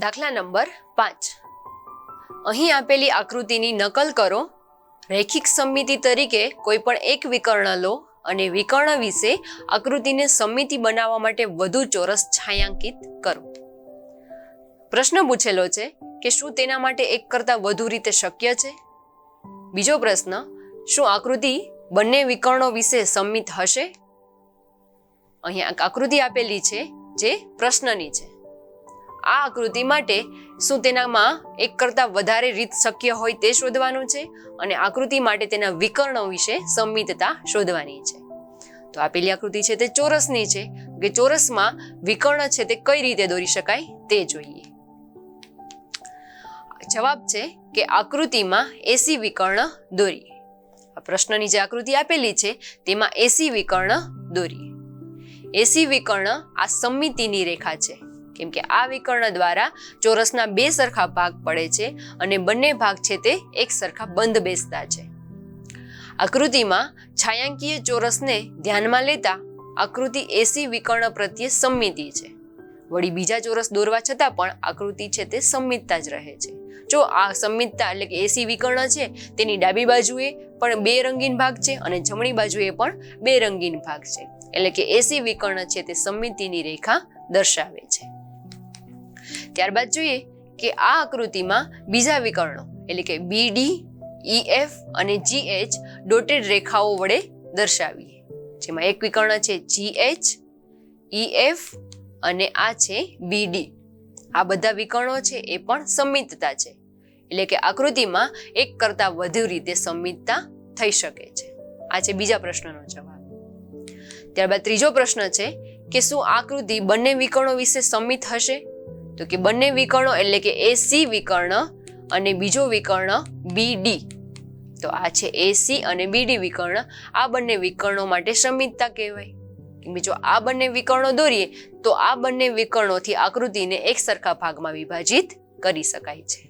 દાખલા નંબર 5. અહીં આપેલી આકૃતિની નકલ કરો. રૈખિક સમમિતિ તરીકે કોઈ પણ એક વિકર્ણ લો અને વિકર્ણ વિશે આકૃતિને સમમિતિ બનાવવા માટે વધુ ચોરસ છાयांકિત કરો. પ્રશ્ન પૂછેલો છે કે શું તેના માટે એક કરતાં વધુ રીતે શક્ય છે? બીજો પ્રશ્ન, શું આકૃતિ બંને વિકર્ણો વિશે સમમિત હશે? અહીંયા આકૃતિ આપેલી છે જે પ્રશ્નની છે. આ આકૃતિ માટે શું તેનામાં એક કરતાં વધારે રીત શક્ય હોય તે શોધવાનું છે અને આકૃતિ માટે તેના વિકર્ણો વિશે સમમિતતા શોધવાની છે. તો આપેલી આકૃતિ છે તે ચોરસની છે કે ચોરસમાં વિકર્ણ છે તે કઈ રીતે દોરી શકાય તે જોઈએ. જવાબ છે કે આકૃતિમાં એસી વિકર્ણ દોરીએ. આ પ્રશ્નની જે આકૃતિ આપેલી છે તેમાં એસી વિકર્ણ દોરીએ. એસી વિકર્ણ આ સમમિતિની રેખા છે, કેમ કે આ વિકર્ણ દ્વારા ચોરસના બે સરખા ભાગ પડે છે અને બંને ભાગ છે તે એક સરખા બંધ બેસતા છે. આકૃતિમાં છાयांકીય ચોરસને ધ્યાનમાં લેતા આકૃતિ એસી વિકર્ણ પ્રત્યે સમમિતિ છે. વળી બીજા ચોરસ દોરવા છતાં પણ આકૃતિ છે તે સમમિતતા જ રહે છે. જો આ સમમિતતા એટલે કે એસી વિકર્ણ છે તેની ડાબી બાજુએ પણ બે રંગીન ભાગ છે અને જમણી બાજુએ પણ બે રંગીન ભાગ છે, એટલે કે એસી વિકર્ણ છે તે સમમિતિની રેખા દર્શાવે છે. ત્યારબાદ જોઈએ કે આ આકૃતિમાં બીજા વિકર્ણો એટલે કે બીડી, ઈએફ અને જીએચ ડોટેડ રેખાઓ વડે દર્શાવીએ. જેમાં એક વિકર્ણ છે જીએચ, ઈએફ અને આ છે બીડી. આ બધા વિકર્ણો છે એ પણ સમમિતતા છે, એટલે કે આકૃતિમાં એક કરતાં વધુ રીતે સમમિતતા થઈ શકે છે. આ છે બીજા પ્રશ્નનો જવાબ. ત્યારબાદ ત્રીજો પ્રશ્ન છે કે શું આકૃતિ બંને વિકર્ણો વિશે સમમિત હશે? તો કે બંને વિકર્ણો એટલે કે એસી વિકર્ણ અને બીજો વિકર્ણ બીડી. તો આ છે એસી અને બીડી વિકર્ણ. આ બંને વિકર્ણો માટે સમમિતતા કહેવાય. જો આ બંને વિકર્ણો દોરીએ તો આ બંને વિકર્ણોથી આકૃતિને એક સરખા ભાગમાં વિભાજિત કરી શકાય છે.